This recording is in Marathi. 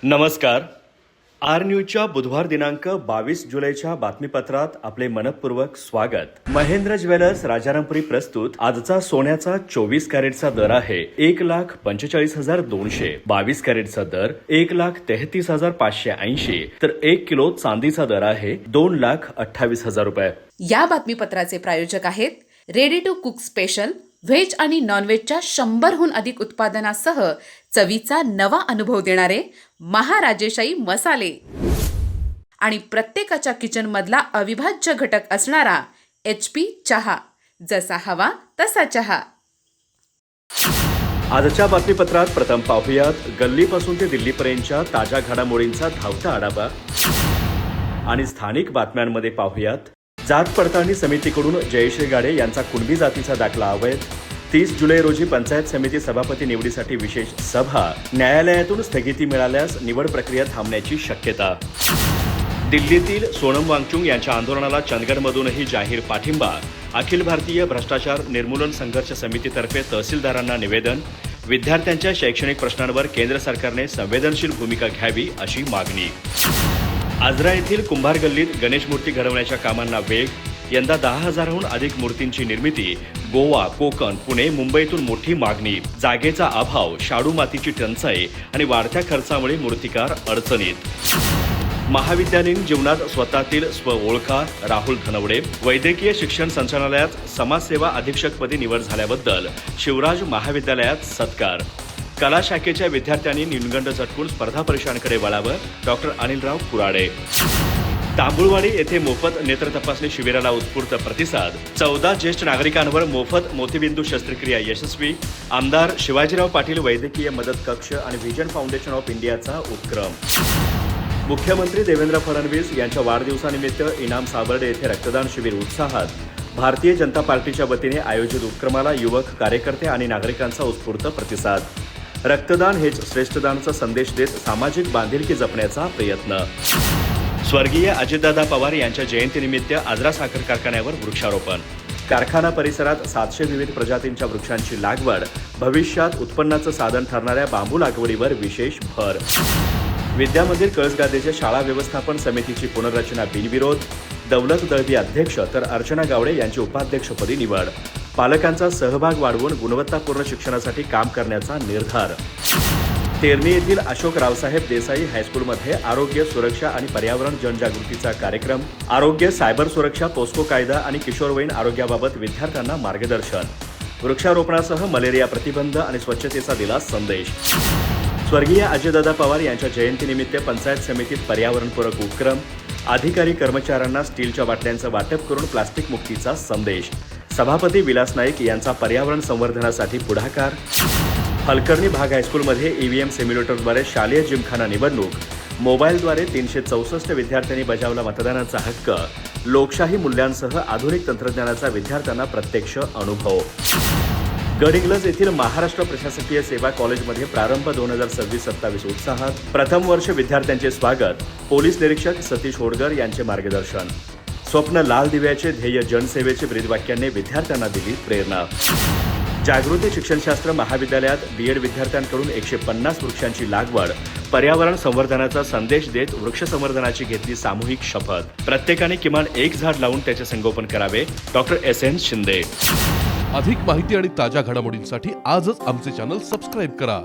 नमस्कार. आर न्यूजच्या बुधवार दिनांक 22 जुलैच्या बातमीपत्रात आपले मनपूर्वक स्वागत. महेंद्र ज्वेलर्स राजारामपुरी प्रस्तुत आजचा सोन्याचा 24 कॅरेटचा दर आहे 1,45,200. 22 कॅरेटचा दर 1,33,580. तर 1 किलो चांदीचा दर आहे 2,28,000 रुपये. या बातमीपत्राचे प्रायोजक आहेत ready to cook special, veg आणि नॉनव्हेजच्या 100हून अधिक उत्पादनासह चवीचा नवा अनुभव देणारे महाराजेशाही मसाले आणि प्रत्येकाच्या किचनमधला अविभाज्य घटक असणारा HP चहा. जसा हवा तसा चहा. आजच्या बातमीपत्रात प्रथम पाहूयात गल्लीपासून ते दिल्लीपर्यंतच्या ताज्या घडामोडींचा धावता आढावा आणि स्थानिक बातम्यांमध्ये पाहूयात जात पडताळणी समितीकडून जयश्री गाडे यांचा कुणबी जातीचा दाखला अवैध. 30 जुलै रोजी पंचायत समिती सभापती निवडीसाठी विशेष सभा. न्यायालयातून स्थगिती मिळाल्यास निवड प्रक्रिया थांबण्याची शक्यता. दिल्लीतील सोनम वांगचुक यांच्या आंदोलनाला चंदगडमधूनही जाहीर पाठिंबा. अखिल भारतीय भ्रष्टाचार निर्मूलन संघर्ष समितीतर्फे तहसीलदारांना निवेदन. विद्यार्थ्यांच्या शैक्षणिक प्रश्नांवर केंद्र सरकारने संवेदनशील भूमिका घ्यावी अशी मागणी. आजरा येथील कुंभार गल्लीत गणेश मूर्ती घडवण्याच्या कामांना वेग. यंदा 10,000हून अधिक मूर्तींची निर्मिती. गोवा, कोकण, पुणे, मुंबईतून मोठी मागणी. जागेचा अभाव, शाडू मातीची टंचाई आणि वाढत्या खर्चामुळे मूर्तिकार अडचणीत. महाविद्यालयीन जीवनात स्वतःतील ओळखा. राहुल धनवडे. वैद्यकीय शिक्षण संचालनालयात समाजसेवा अधीक्षकपदी निवड झाल्याबद्दल शिवराज महाविद्यालयात सत्कार. कला शाखेच्या विद्यार्थ्यांनी न्यूनगंड झटकून स्पर्धा परीक्षांकडे वळावं. डॉक्टर अनिलराव कुराडे. तांबुळवाडी येथे मोफत नेत्र तपासणी शिबिराला उत्स्फूर्त प्रतिसाद. 14 ज्येष्ठ नागरिकांवर मोफत मोतीबिंदू शस्त्रक्रिया यशस्वी. आमदार शिवाजीराव पाटील वैद्यकीय मदत कक्ष आणि व्हिजन फाउंडेशन ऑफ इंडियाचा उपक्रम. मुख्यमंत्री देवेंद्र फडणवीस यांच्या वाढदिवसानिमित्त इनाम सावर्डे येथे रक्तदान शिबिर उत्साहात. भारतीय जनता पार्टीच्या वतीने आयोजित उपक्रमाला युवक, कार्यकर्ते आणि नागरिकांचा उत्स्फूर्त प्रतिसाद. रक्तदान हेच श्रेष्ठदानचा संदेश देत सामाजिक बांधिलकी जपण्याचा प्रयत्न. स्वर्गीय अजितदादा पवार यांच्या जयंतीनिमित्त आजरा साखर कारखान्यावर वृक्षारोपण. कारखाना परिसरात 700 विविध प्रजातींच्या वृक्षांची लागवड. भविष्यात उत्पन्नाचं साधन ठरणाऱ्या बांबू लागवडीवर विशेष भर. विद्यामंदिर कळसगादेच्या शाळा व्यवस्थापन समितीची पुनर्रचना बिनविरोध. दौलत दळवी अध्यक्ष तर अर्चना गावडे यांची उपाध्यक्षपदी निवड. पालकांचा सहभाग वाढवून गुणवत्तापूर्ण शिक्षणासाठी काम करण्याचा निर्धार. तेरणी येथील अशोक रावसाहेब देसाई हायस्कूलमध्ये आरोग्य, सुरक्षा आणि पर्यावरण जनजागृतीचा कार्यक्रम. आरोग्य, सायबर सुरक्षा, पोस्को कायदा आणि किशोरवयीन आरोग्याबाबत विद्यार्थ्यांना मार्गदर्शन. वृक्षारोपणासह मलेरिया प्रतिबंध आणि स्वच्छतेचा दिला संदेश. स्वर्गीय अजितदादा पवार यांच्या जयंतीनिमित्त पंचायत समितीत पर्यावरणपूरक उपक्रम. अधिकारी कर्मचाऱ्यांना स्टीलच्या बाटल्यांचं वाटप करून प्लास्टिक मुक्तीचा संदेश. सभापती विलास नाईक यांचा पर्यावरण संवर्धनासाठी पुढाकार. हलकर्णी भाग हायस्कूलमध्ये ईव्हीएम सिम्युलेटरद्वारे शालेय जिमखाना निवडणूक. मोबाईलद्वारे 364 विद्यार्थ्यांनी बजावला मतदानाचा हक्क. लोकशाही मूल्यांसह आधुनिक तंत्रज्ञानाचा विद्यार्थ्यांना प्रत्यक्ष अनुभव. गडिंग्लज येथील महाराष्ट्र प्रशासकीय सेवा कॉलेजमध्ये प्रारंभ 2026-27 उत्साहात. प्रथम वर्ष विद्यार्थ्यांचे स्वागत. पोलीस निरीक्षक सतीश होडगर यांचे मार्गदर्शन. स्वप्न लाल दिव्याचे ध्येय जनसेवेचे ब्रीदवाक्याने विद्यार्थ्यांना दिली प्रेरणा. जागृती शिक्षणशास्त्र महाविद्यालयात बीएड विद्यार्थ्यांकडून 150 वृक्षांची लागवड. पर्यावरण संवर्धनाचा संदेश देत वृक्ष संवर्धनाची घेतली सामूहिक शपथ. प्रत्येकाने किमान एक झाड लावून त्याचे संगोपन करावे. Doctor SN Shinde. अधिक माहिती आणि ताज्या घडामोडींसाठी आजच आमचे चॅनल सबस्क्राईब करा.